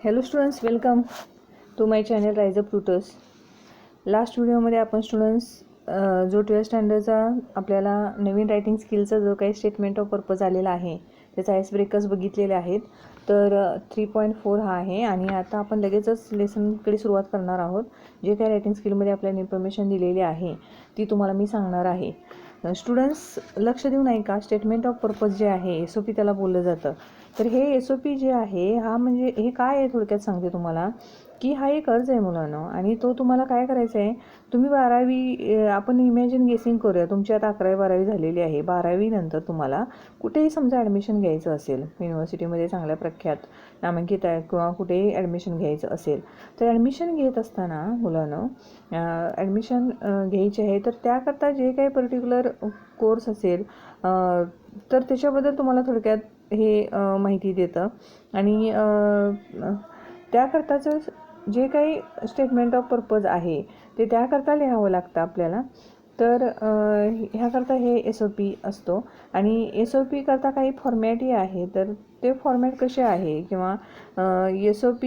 Hello students, welcome to my channel rise up tutors. Last व्हिडिओमध्ये आपण students जो 12th स्टँडर्डचा आपल्याला नवीन रायटिंग स्किलचा जो काही स्टेटमेंट ऑफ पर्पज आलेला आहे त्याचा आइस ब्रेकर्स बघितलेले आहेत. तर 3.4 हा आहे आणि आता आपण लगेचच लेसनकडे सुरुवात करणार आहोत. जे काही रायटिंग स्किलमध्ये आपल्याला इन्फॉर्मेशन दिलेली आहे ती तुम्हाला मी सांगणार आहे. स्टुडंट्स लक्ष देऊन ऐका. स्टेटमेंट ऑफ पर्पज जे आहे SOP त्याला बोललं जातं. तर हे SOP जे आहे हा म्हणजे हे काय आहे थोडक्यात सांगते तुम्हाला की हा एक अर्ज आहे मुलांनो आणि तो तुम्हाला काय करायचा आहे. तुम्ही 12वी आपण इमॅजिन गेसिंग करूया. तुमची आता 11वी-12वी झालेली आहे. 12वी नंतर तुम्हाला कुठेही समजा ॲडमिशन घ्यायचं असेल, युनिव्हर्सिटीमध्ये चांगल्या प्रख्यात नामांकित आहे किंवा कुठेही ॲडमिशन घ्यायचं असेल तर ॲडमिशन घेत असताना मुलांनो ॲडमिशन घ्यायचे आहे. तर त्याकरता जे काही पर्टिक्युलर कोर्स असेल तर त्याच्याबद्दल तुम्हाला थोडक्यात हे माहिती देतं आणि त्याकरताचं जे काही स्टेटमेंट ऑफ पर्पज आहे ते त्याकरता लिहावं लागतं आपल्याला. तर ह्याकरता हे SOP असतो आणि SOP करता काही फॉर्मॅटही आहे. तर ते फॉर्मॅट कसे आहे किंवा SOP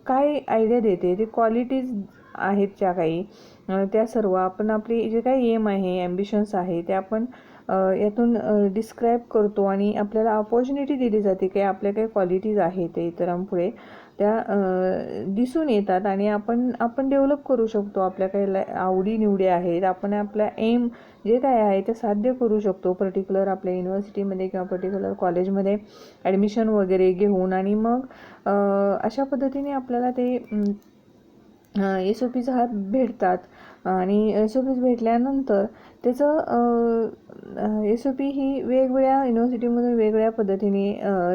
काय आयडिया देते, ते क्वालिटीज आहेत ज्या काही त्या सर्व आपण आपली जे काही एम आहे, ॲम्बिशन्स आहे ते आपण यातून डिस्क्राईब करतो आणि आपल्याला अपॉर्च्युनिटी दिली जाते की आपल्या काही क्वालिटीज आहेत ते इतरांपुढे त्या दिसून येतात आणि आपण डेव्हलप करू शकतो. आपल्या काही आवडीनिवडी आहेत, आपण आपल्या एम जे काय आहे ते साध्य करू शकतो पर्टिक्युलर आपल्या युनिव्हर्सिटीमध्ये किंवा पर्टिक्युलर कॉलेजमध्ये ॲडमिशन वगैरे घेऊन. आणि मग अशा पद्धतीने आपल्याला ते SOPs हा भेटतात आणि SOPs भेटल्यानंतर त्याचं SOP ही वेगवेगळ्या युनिव्हर्सिटीमधून वेगवेगळ्या पद्धतीने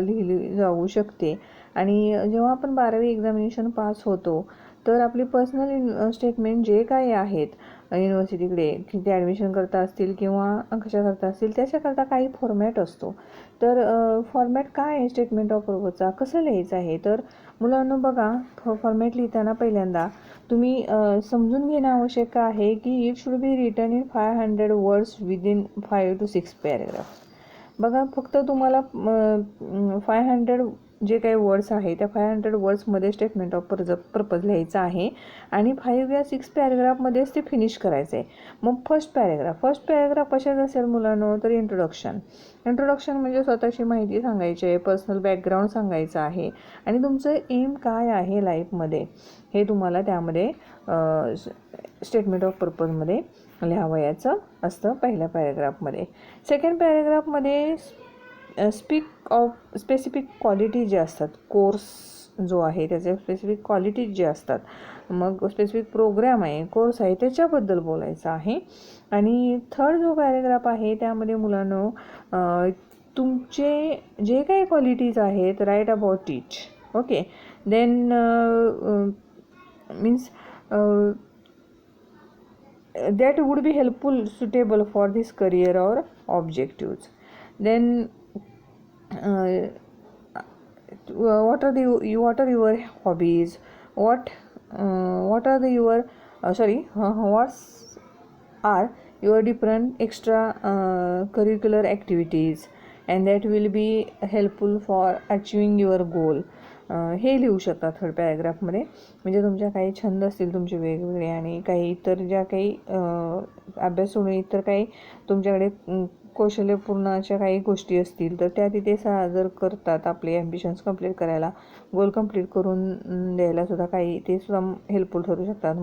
लिहिली जाऊ शकते. आणि जेव्हा आपण 12वी एक्झामिनेशन पास होतो तर आपली पर्सनल स्टेटमेंट जे काही आहेत युनिव्हर्सिटीकडे किती ॲडमिशन करता असतील किंवा कशा करता असतील त्याच्याकरता काही फॉर्मॅट असतो. तर फॉर्मॅट काय आहे स्टेटमेंट ऑफ पर्पजचा, कसं लिहायचं आहे. तर मुलांना बघा, फॉर्मॅट लिहिताना पहिल्यांदा तुम्ही समजून घेणं आवश्यक आहे की it should be written in 500 words within 5 to 6 paragraph. बघा, फक्त तुम्हाला 500 जे काही वर्ड्स आहे त्या 500 वर्ड्समध्ये स्टेटमेंट ऑफ पर्पज लिहायचं आहे आणि 5 या 6 पॅरेग्राफमध्येच ते फिनिश करायचं आहे. मग फर्स्ट पॅरेग्राफ कशाच असेल मुलांनो, तर इंट्रोडक्शन म्हणजे स्वतःची माहिती सांगायची आहे, पर्सनल बॅकग्राऊंड सांगायचं आहे आणि तुमचं एम काय आहे लाईफमध्ये हे तुम्हाला त्यामध्ये स्टेटमेंट ऑफ पर्पजमध्ये लिहावयाचं असतं पहिल्या पॅरेग्राफमध्ये. सेकंड पॅरेग्राफमध्ये स्पेसिफिक क्वालिटी जे असतात, कोर्स जो आहे त्याचे स्पेसिफिक क्वालिटीज जे असतात, मग स्पेसिफिक प्रोग्राम आहे, कोर्स आहे त्याच्याबद्दल बोलायचं आहे. आणि थर्ड जो पॅरेग्राफ आहे त्यामध्ये मुलांनो तुमचे जे काही क्वालिटीज आहेत write about it. Okay, then means that would be helpful suitable for this career or objectives. Then what are your hobbies, what are your what are your different extra curricular activities and that will be helpful for achieving your goal. हे लिहू शकता third पॅरेग्राफमध्ये. म्हणजे तुमच्या काही छंद असतील तुमचे वेगवेगळे आणि काही इतर ज्या काही अभ्यास सोडून इतर काही तुमच्याकडे कौशल्यपूर्ण अशा काही गोष्टी असतील तर त्या तिथे सादर करतात. आपले ॲम्बिशन्स कंप्लीट करायला, गोल कंप्लीट करून द्यायला सुद्धा काही ते सुद्धा हेल्पफुल ठरू शकतात,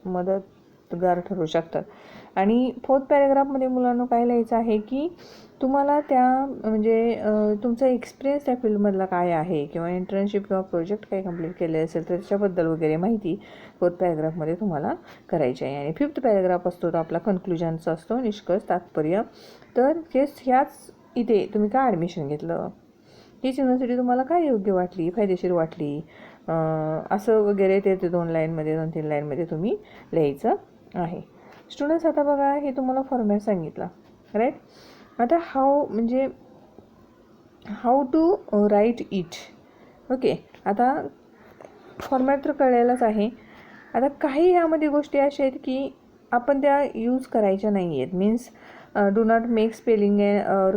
मदतगार ठरू शकतात. आणि फोर्थ पॅरेग्राफमध्ये मुलांना काय लिहायचं आहे की तुम्हाला त्या म्हणजे तुमचा एक्सपिरियन्स त्या फील्डमधला काय आहे किंवा इंटर्नशिप किंवा प्रोजेक्ट काही कंप्लीट केले असेल तर त्याच्याबद्दल वगैरे माहिती फोर्थ पॅरेग्राफमध्ये तुम्हाला करायची आहे. आणि फिफ्थ पॅरेग्राफ असतो तो आपला कन्क्लुजनचा असतो, निष्कर्ष, तात्पर्य. तर ह्याच इथे तुम्ही काय ॲडमिशन घेतलं, हीच युनिव्हर्सिटी तुम्हाला काय योग्य वाटली, फायदेशीर वाटली, असं वगैरे ते 2 लाईनमध्ये 2-3 लाईनमध्ये तुम्ही लिहायचं आहे. स्टुडंट्स आता बघा, हे तुम्हाला फॉर्मॅट सांगितला राईट. आता how to write it. Okay, आता फॉर्मॅट तर कळलेलाच आहे. आता काही ह्यामध्ये गोष्टी अशा आहेत की आपण त्या यूज करायच्या नाही आहेत. Means do not make spelling or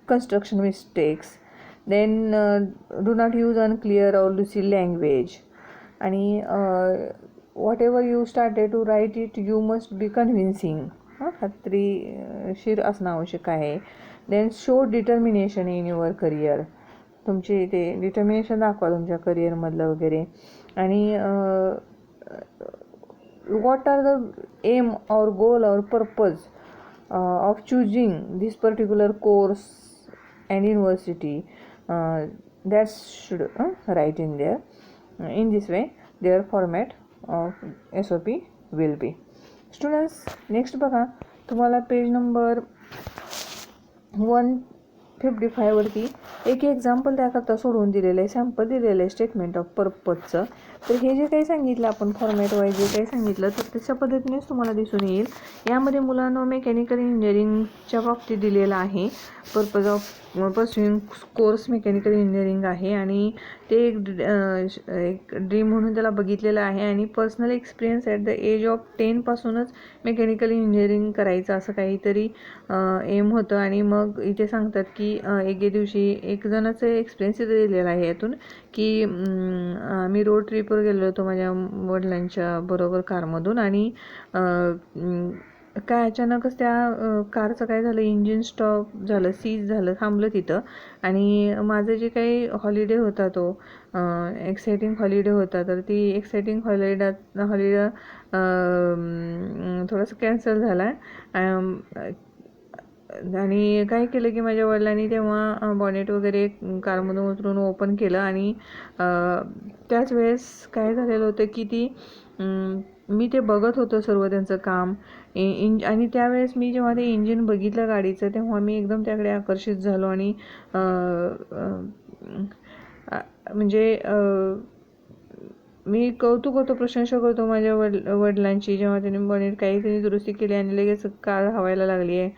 construction mistakes. Then do not use unclear or lousy language. आणि whatever you started to write it, you must be convincing. खात्रीशीर असणं आवश्यक आहे. Then show determination in your career. तुमची ते determination दाखवा तुमच्या करिअरमधलं वगैरे. आणि what are the aim or goal or purpose of choosing this particular course and university, that should write in there. In this way their format of SOP will be. Students, next बघा, तुम्हाला page number 155 वरती एक example त्याकरता सोडून दिलेलं आहे, sample दिलेलं आहे स्टेटमेंट ऑफ पर्पजचं. तर हे जे काही सांगितलं आपण फॉर्मॅट वाईज जे काही सांगितलं तर तशा पद्धतीनेच तुम्हाला दिसून येईल. यामध्ये मुलांना मेकॅनिकल इंजिनिअरिंगच्या बाबतीत दिलेलं आहे. Purpose of pursuing course mechanical engineering आहे आणि ते एक ड्रीम म्हणून त्याला बघितलेलं आहे. आणि personal experience at the age of 10 पासूनच मेकॅनिकल इंजिनिअरिंग करायचं असं काहीतरी एम होतं. आणि मग इथे सांगतात की एके दिवशी एक जणाचं एक्सपिरियन्स इथे दिलेला आहे यातून की मी रोड ट्रिपवर गेलो होतो माझ्या वडिलांच्या बरोबर कारमधून. आणि काय अचानकच त्या कारचं काय झालं, इंजिन स्टॉप झालं, सीज झालं, थांबलं तिथं. आणि माझं जे काही हॉलिडे होता तो एक्सायटिंग हॉलिडे होता, तर ती एक्सायटिंग हॉलिडे थोडंसं कॅन्सल झाला. आणि काय केलं की माझ्या वडिलांनी तेव्हा बॉनेट वगैरे कारमधून उतरून ओपन केलं. आणि त्याच वेळेस काय झालेलं होतं की ती मी ते बघत होतो सर्व त्यांचं काम. आणि त्यावेळेस मी जेव्हा ते इंजिन बघितलं गाडीचं तेव्हा मी एकदम त्याकडे आकर्षित झालो. आणि म्हणजे मी कौतुक होतो, प्रशंसा करतो माझ्या वडिलांची, जेव्हा त्यांनी बॉनेट काहीतरी दुरुस्ती केली आणि लगेच कार हवायला लागली आहे.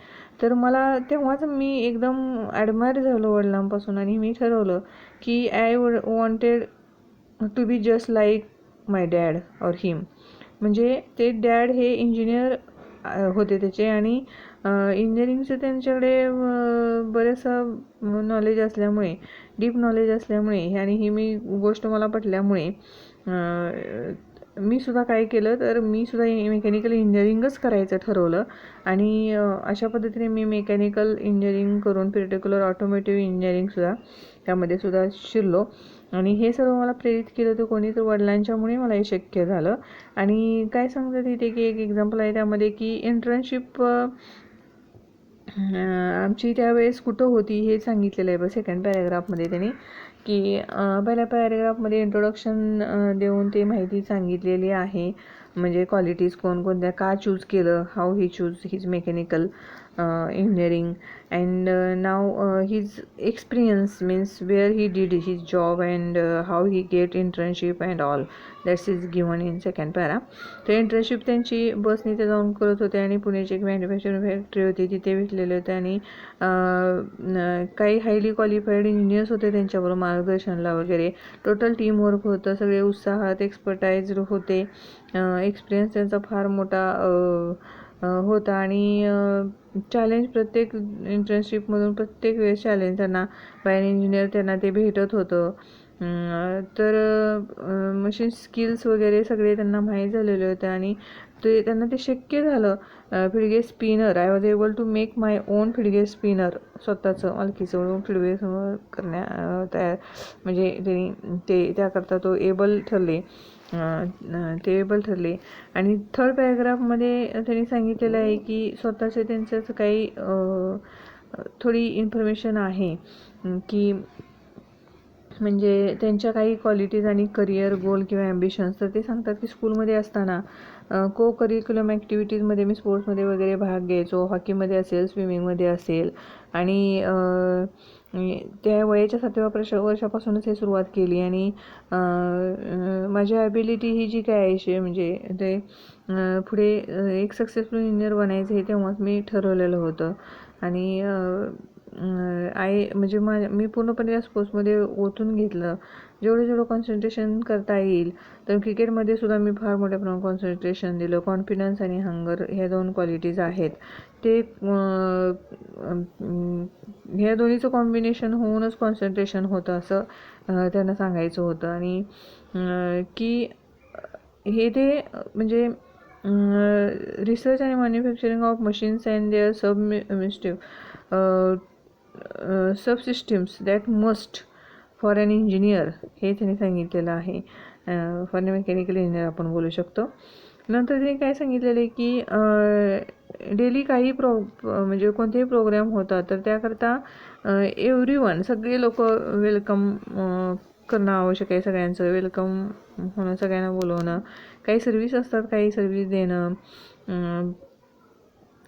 तर मला तेव्हाच मी एकदम ॲडमायर झालो वडिलांपासून. आणि मी ठरवलं की I wanted to be just like my dad or him. म्हणजे ते डॅड हे इंजिनियर होते त्याचे आणि इंजिनिअरिंगचं त्यांच्याकडे बरेचसं नॉलेज असल्यामुळे, डीप नॉलेज असल्यामुळे आणि ही मी गोष्ट मला पटल्यामुळे मी सुद्धा काय केलं तर मी सुद्धा मेकॅनिकल इंजिनिअरिंगच करायचं ठरवलं. आणि अशा पद्धतीने मी मेकॅनिकल इंजिनिअरिंग करून पर्टिक्युलर ऑटोमोटिव्ह इंजिनिअरिंगसुद्धा त्यामध्ये सुद्धा शिरलो. आणि हे सर्व मला प्रेरित केलं होतं कोणी, तर वडिलांच्यामुळे मला हे शक्य झालं. आणि काय सांगतात इथे की एक एक्झाम्पल आहे त्यामध्ये की इंटर्नशिप आमची त्यावेळेस कुठं होती हे सांगितलेलं आहे. सेकंड पॅरेग्राफमध्ये त्यांनी की पहिल्या पॅरेग्राफमध्ये इंट्रोडक्शन देऊन ते माहिती सांगितलेली आहे. म्हणजे क्वालिटीज कोणकोणत्या, का चूज केलं, how he choose his mechanical engineering, and now his experience means where he did his job and how he get internship and all that is given in second para. ते internship त्यांची बसने ते जाऊन करत होते आणि पुण्याची एक मॅन्युफॅक्चरिंग फॅक्टरी होती तिथे भेटलेले होते. आणि काही हायली क्वालिफाईड इंजिनियर्स होते त्यांच्याबरोबर मार्गदर्शनला वगैरे. टोटल टीमवर्क होतं, सगळे उत्साहात एक्सपर्टाईज्ड होते. एक्सपिरियन्स त्यांचा फार मोठा होता. आणि चॅलेंज प्रत्येक इंटर्नशिपमधून प्रत्येक वेळेस चॅलेंज त्यांना बाय इंजिनियर त्यांना ते भेटत होतं. तर मशीन स्किल्स वगैरे सगळे त्यांना माहीत झालेले होते आणि त्यांना ते शक्य झालं. Fidget spinner, I was able to make my own fidget spinner, स्वतःचं मालकीचं फिडगे तयार, म्हणजे त्यांनी ते त्याकरता तो एबल ठरले. आणि थर्ड पॅरेग्राफमध्ये त्यांनी सांगितलेलं आहे की स्वतःचे त्यांचं काही थोडी इन्फॉर्मेशन आहे की म्हणजे त्यांच्या काही क्वालिटीज आणि करिअर गोल किंवा ॲम्बिशन्स. तर ते सांगतात की स्कूलमध्ये असताना को करिक्युलम ॲक्टिव्हिटीजमध्ये मी स्पोर्ट्समध्ये वगैरे भाग घ्यायचो, हॉकीमध्ये असेल, स्विमिंगमध्ये असेल. आणि त्या वयाच्या 7व्या वर्षापासूनच हे सुरुवात केली. आणि माझी ॲबिलिटी ही जी काय आहे म्हणजे ते पुढे एक सक्सेसफुल इंजिनियर बनायचं हे तेव्हाच मी ठरवलेलं होतं. आणि म्हणजे मी पूर्णपणे या स्पोर्ट्समध्ये ओतून घेतलं, जेवढं कॉन्सन्ट्रेशन करता येईल. तर क्रिकेटमध्ये सुद्धा मी फार मोठ्या प्रमाणात कॉन्सन्ट्रेशन दिलं. कॉन्फिडन्स आणि हंगर ह्या 2 क्वालिटीज आहेत. ते ह्या दोन्हीचं कॉम्बिनेशन होऊनच कॉन्सन्ट्रेशन होतं असं त्यांना सांगायचं होतं. आणि की हे ते म्हणजे रिसर्च आणि manufacturing of machines and their subsystems that must for an engineer, हे त्यांनी सांगितलेलं आहे. फॉर अ मेकॅनिकल इंजिनियर आपण बोलू शकतो. नंतर त्यांनी काय सांगितलेलं आहे की डेली काही म्हणजे कोणतेही प्रोग्राम होता तर त्याकरता एव्हरीवन, सगळे लोक वेलकम करणं आवश्यक आहे. सगळ्यांचं वेलकम होणं, सगळ्यांना बोलवणं. काही सर्व्हिस असतात, काही सर्व्हिस देणं.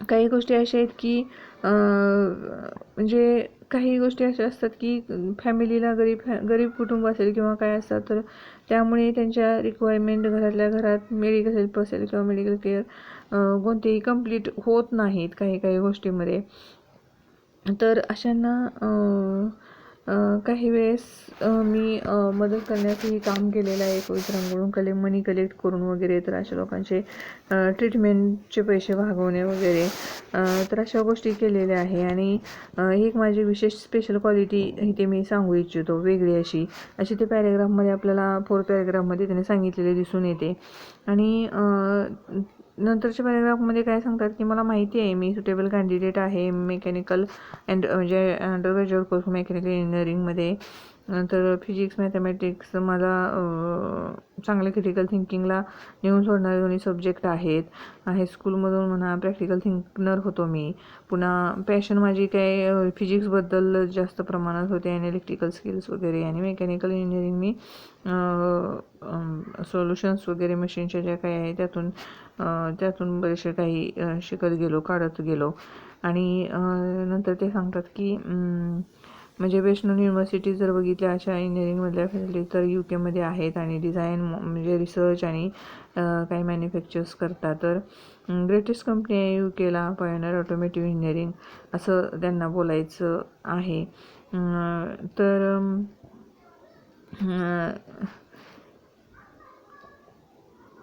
काही गोष्टी अशा आहेत की म्हणजे काही गोष्टी अशा असतात की फॅमिलीला गरीब कुटुंब असेल किंवा काय असतात, तर त्यामुळे त्यांच्या रिक्वायरमेंट घरातल्या घरात मेडिकल हेल्प असेल किंवा मेडिकल केअर कोणतेही कंप्लीट होत नाहीत काही गोष्टीमध्ये. तर अशांना काही वेळेस मी मदत करण्याचंही काम केलेलं आहे. इतरांकडून मनी कलेक्ट करून वगैरे. तर अशा लोकांचे ट्रीटमेंटचे पैसे भागवणे वगैरे, तर अशा गोष्टी केलेल्या आहे. आणि ही एक माझी विशेष स्पेशल क्वालिटी इथे मी सांगू इच्छितो, वेगळी अशी ते पॅरेग्राफमध्ये आपल्याला 4th पॅरेग्राफमध्ये त्याने सांगितलेले दिसून येते. आणि नंतरच्या पॅरेग्राफमध्ये काय सांगतात की मला माहिती आहे मी सुटेबल कॅन्डिडेट आहे मेकॅनिकल म्हणजे अंडरग्रॅज्युएट कोर्स मेकॅनिकल इंजिनिअरिंगमध्ये. नंतर फिजिक्स मॅथमॅटिक्स मला चांगले क्रिटिकल थिंकिंगला नेऊन सोडणारे 2 सब्जेक्ट आहेत. हायस्कूलमधून म्हणा प्रॅक्टिकल थिंकनर होतो मी. पुन्हा पॅशन माझी काय फिजिक्सबद्दल जास्त प्रमाणात होते, आणि इलेक्ट्रिकल स्किल्स वगैरे. आणि मेकॅनिकल इंजिनिअरिंग मी सोल्युशन्स वगैरे मशीनच्या ज्या काही आहे त्यातून बरेचसे काही काढत गेलो. आणि नंतर ते सांगतात की म्हणजे बेस्ट नोन युनिव्हर्सिटी जर बघितल्या अशा इंजिनिअरिंगमधल्या फॅसिलिटीज तर UK आहेत. आणि डिझाईन म्हणजे रिसर्च आणि काही मॅन्युफॅक्चर्स करतात. तर ग्रेटेस्ट कंपनी आहे UKला, पायोनियर ऑटोमेटिव्ह इंजिनिअरिंग असं त्यांना बोलायचं आहे. तर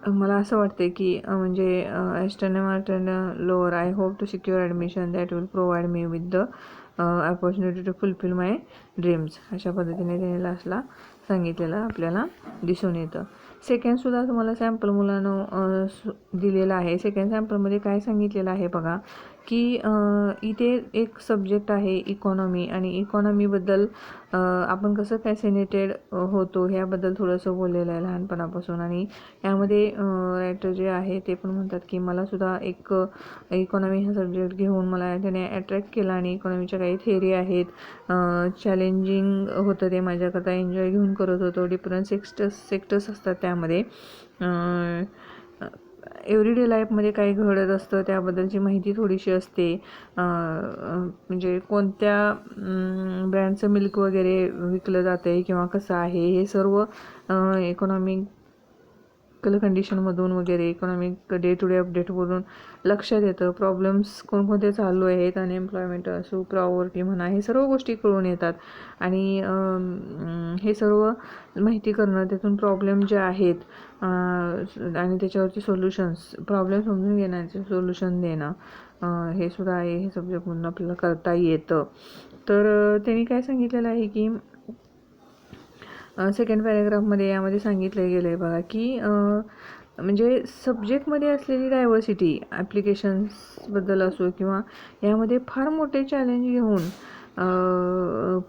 मला असं वाटते की म्हणजे Aston Martin lower, I hope to secure admission that will provide me with the opportunity to fulfil my dreams, अशा पद्धतीने त्याने लास्टला सांगितलेलं आपल्याला दिसून येतं. सेकंडसुद्धा तुम्हाला सॅम्पल मुलांना दिलेलं आहे. सेकंड सॅम्पलमध्ये काय सांगितलेलं आहे बघा की इथे एक सब्जेक्ट आहे इकॉनॉमी, आणि इकॉनॉमीबद्दल आपण कसं फॅसिनेटेड होतो ह्याबद्दल थोडंसं बोललेलं आहे लहानपणापासून. आणि यामध्ये रायटर जे आहे ते पण म्हणतात की मलासुद्धा एक इकॉनॉमी हा सब्जेक्ट घेऊन मला त्याने अट्रॅक्ट केला. आणि इकॉनॉमीच्या काही थिअरी आहेत, चॅलेंजिंग होतं ते माझ्याकरता, एन्जॉय घेऊन करत होतो. डिफरंट सेक्टर्स असतात त्यामध्ये. एव्हरीडे लाईफमध्ये काय घडत असतं त्याबद्दलची माहिती थोडीशी असते. म्हणजे कोणत्या ब्रँडचं मिल्क वगैरे विकलं जातं आहे किंवा कसं आहे, हे सर्व इकॉनॉमिकल कंडिशनमधून वगैरे, इकॉनॉमिक डे टू डे अपडेटवरून लक्षात येतं. प्रॉब्लेम्स कोणकोणते चालू आहेत, अनएम्प्लॉयमेंट असो, पॉवर्टी म्हणा, हे सर्व गोष्टी कळून येतात. आणि हे सर्व माहिती करणं, त्यातून प्रॉब्लेम जे आहेत आणि त्याच्यावरचे सोल्युशन्स, प्रॉब्लेम समजून घेण्याचे सोल्युशन देणं, हे सुद्धा आहे हे सब्जेक्टमधून आपल्याला करता येतं. तर त्यांनी काय सांगितलेलं आहे की सेकंड पॅरेग्राफमध्ये यामध्ये सांगितलं गेलं आहे बघा की म्हणजे सब्जेक्टमध्ये असलेली डायव्हर्सिटी ॲप्लिकेशन्सबद्दल असो किंवा यामध्ये फार मोठे चॅलेंज घेऊन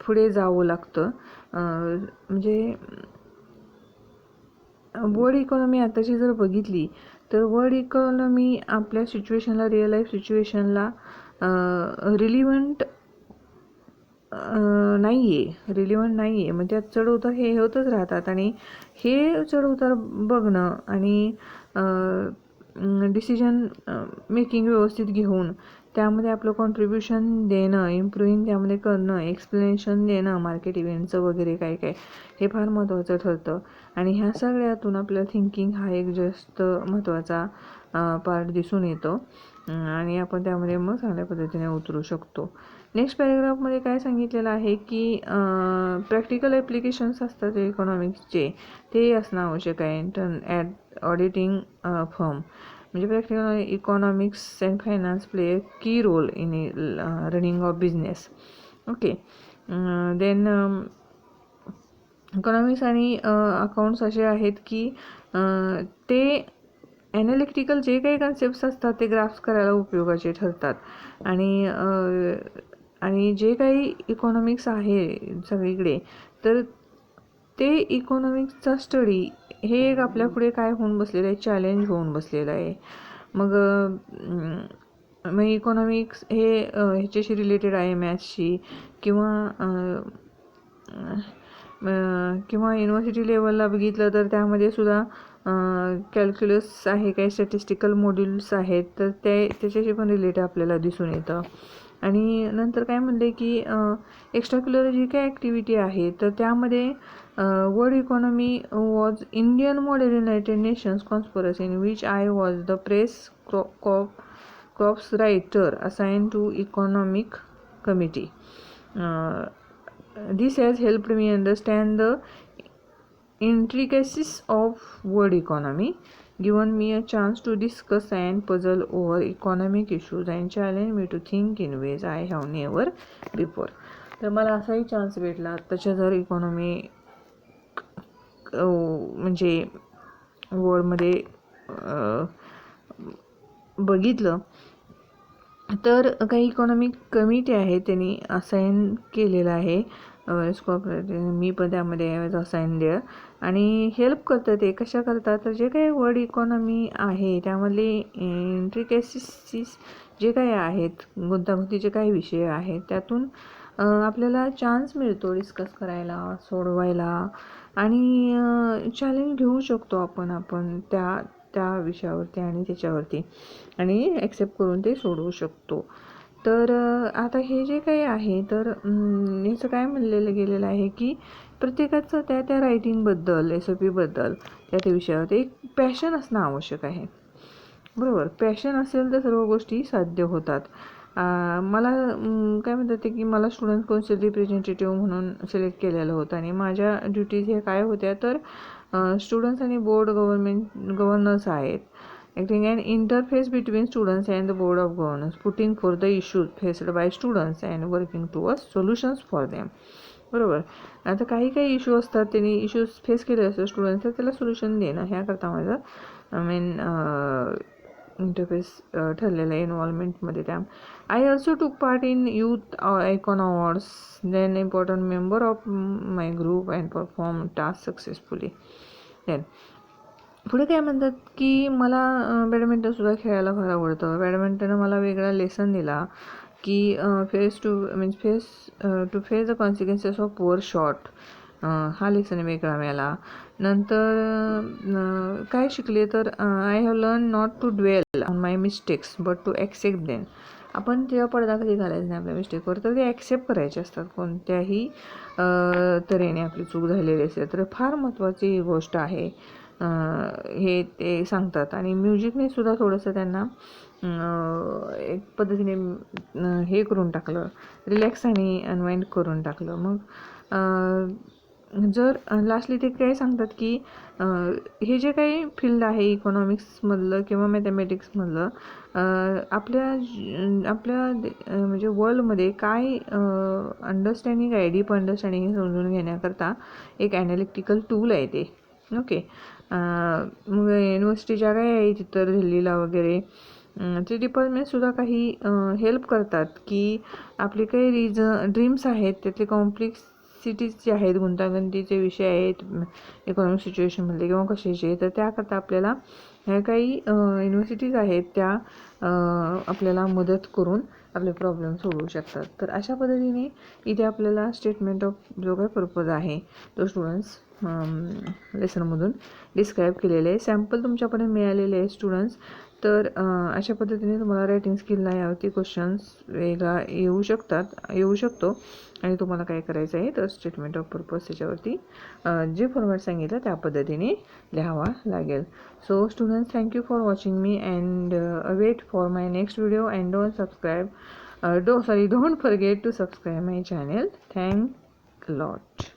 पुढे जावं लागतं. म्हणजे वर्ल्ड इकॉनॉमी आताची जर बघितली तर वर्ल्ड इकॉनॉमी आपल्या सिच्युएशनला, रिअल लाईफ सिच्युएशनला रिलिव्हंट नाही आहे. मग त्यात चढउतार हे होतच राहतात. आणि हे चढउतार बघणं आणि डिसिजन मेकिंग व्यवस्थित घेऊन त्यामध्ये आपलं कॉन्ट्रीब्युशन देणं, इम्प्रूव्हिंग त्यामध्ये करणं, एक्सप्लेनेशन देणं मार्केट इव्हेंटचं वगैरे काय हे फार महत्त्वाचं ठरतं. आणि ह्या सगळ्यातून आपलं थिंकिंग हा एक जास्त महत्त्वाचा पार्ट दिसून येतो. आणि आपण त्यामध्ये मग चांगल्या पद्धतीने उतरू शकतो. नेक्स्ट पॅरेग्राफमध्ये काय सांगितलेलं आहे की प्रॅक्टिकल ॲप्लिकेशन्स असतात इकॉनॉमिक्सचे ते असणं आवश्यक आहे ॲट ऑडिटिंग फर्म. म्हणजे practical economics and finance play a key role in running of business. Okay. Then economics आणि अकाउंट्स असे आहेत की ते ॲनालिटिकल जे काही कन्सेप्ट्स असतात ते ग्राफ्स करायला उपयोगाचे ठरतात. आणि जे काही इकॉनॉमिक्स आहे सगळीकडे, तर ते इकॉनॉमिक्सचा स्टडी हे एक आपल्यापुढे काय होऊन बसलेलं आहे, चॅलेंज होऊन बसलेलं आहे. मग इकॉनॉमिक्स हे ह्याच्याशी रिलेटेड आहे, मॅथ्सशी किंवा युनिव्हर्सिटी लेवलला बघितलं तर त्यामध्ये सुद्धा कॅल्क्युलस आहे, काही स्टॅटिस्टिकल मॉड्यूल्स आहेत, तर त्याच्याशी पण रिलेटेड आपल्याला दिसून येतं. आणि नंतर काय म्हणले की एक्स्ट्राक्युलर जी काही ॲक्टिव्हिटी आहे तर त्यामध्ये world economy was Indian model United Nations conspiracy in which I was the press corps writer assign to economic committee. This has helped me understand the intricacies of world economy, given me a chance to discuss and puzzle over economic issues and challenge me to think in ways I have never before. तर मला असाही chance भेटला त्याच्या जर economy म्हणजे वर्ल्डमध्ये बघितलं तर काही इकॉनॉमिक कमिटी आहे त्यांनी असाइन केलेलं आहे. मी पण त्यामध्ये असाइन देअर आणि हेल्प करतात. ते कशा करतात तर जे काही वर्ल्ड इकॉनॉमी आहे त्यामधले इंट्रिकेसिस जे काही आहेत, गुंतागुंतीचे काही विषय आहेत, त्यातून आपल्याला चान्स मिळतो डिस्कस करायला, सोडवायला आणि चॅलेंज घेऊ शकतो आपण त्या विषयावरती आणि त्याच्यावरती आणि ॲक्सेप्ट करून ते सोडवू शकतो. तर आता हे जे काही आहे तर याचं काय म्हणलेलं गेलेलं आहे की प्रत्येकाचं त्या रायटिंगबद्दल, SOPबद्दल, त्या विषयावर एक पॅशन असणं आवश्यक आहे. बरोबर, पॅशन असेल तर सर्व गोष्टी साध्य होतात. मला काय म्हणतात ते की मला स्टुडंट काउन्सिल रिप्रेझेंटेटिव्ह म्हणून सिलेक्ट केलेलं होतं आणि माझ्या ड्युटीज हे काय होत्या तर स्टुडंट्स आणि बोर्ड गव्हर्नर्स आहेत. Acting an interface between students and the board of governors, putting forth the issues faced by students and working towards solutions for them. बरोबर. आता काही इश्यू असतात, त्यांनी इश्यूज फेस केले असतात स्टुडंट्स, तर त्याला सोल्युशन देणं ह्याकरता माझं मेन इंटरफेस ठरलेलं आहे इन्व्हॉल्वमेंटमध्ये. त्या I also took part in youth icon awards, then important member of my group and perform task successfully. Then पुढे काय म्हणतात की मला बॅडमिंटनसुद्धा खेळायला फार आवडतं. बॅडमिंटननं मला वेगळा लेसन दिला की face to face the consequences of poor shot, हा लेसन वेगळा मिळाला. नंतर काय शिकले तर I have learn not to dwell on my mistakes but to accept them. आपण जेव्हा पडदा कधी घालायचं नाही आपल्या मिस्टेकवर, तर ते ॲक्सेप्ट करायचे असतात. कोणत्याही तऱ्हेने आपली चूक झालेली असेल तर फार महत्त्वाची गोष्ट आहे हे ते सांगतात. आणि म्युझिकने सुद्धा थोडंसं त्यांना एक पद्धतीने हे करून टाकलं, रिलॅक्स आणि अनवाइंड करून टाकलं. मग जर लास्टली ते काय सांगतात की हे जे काही फील्ड आहे इकॉनॉमिक्समधलं किंवा मॅथमॅटिक्समधलं, आपल्या म्हणजे वर्ल्डमध्ये काय अंडरस्टँडिंग आहे, डीप अंडरस्टँडिंग समजून घेण्याकरता एक ॲनालिटिकल टूल आहे ते. ओके. मग युनिव्हर्सिटीच्या काय आहे तिथं दिल्लीला वगैरे ते डिपार्टमेंटसुद्धा काही हेल्प करतात की आपले काही ड्रीम्स आहेत त्यातले कॉम्प्लेक्सिटीज जे आहेत, गुंतागुंतीचे विषय आहेत इकॉनॉमिक सिच्युएशनमधले किंवा कशाचे, तर त्याकरता आपल्याला ह्या काही युनिव्हर्सिटीज आहेत त्या आपल्याला मदत करून आपले प्रॉब्लेम सोडवू शकतात. तर अशा पद्धतीने इथे आपल्याला स्टेटमेंट ऑफ जो काही पर्पज आहे तो स्टुडंट्स लेसनमधून डिस्क्राईब केलेले आहे. सॅम्पल तुमच्यापर्यंत मिळालेले आहे स्टुडंट्स. तर अशा पद्धतीने तुम्हाला रायटिंग स्किलला यावरती क्वेश्चन्स वेगळा येऊ शकतो आणि तुम्हाला काय करायचं आहे तर स्टेटमेंट ऑफ पर्पज त्याच्यावरती जे फॉर्मॅट सांगितलं त्या पद्धतीने लिहावा लागेल. So students, thank you for watching me and wait for my next video and don't subscribe don't forget to subscribe my channel. Thank a lot.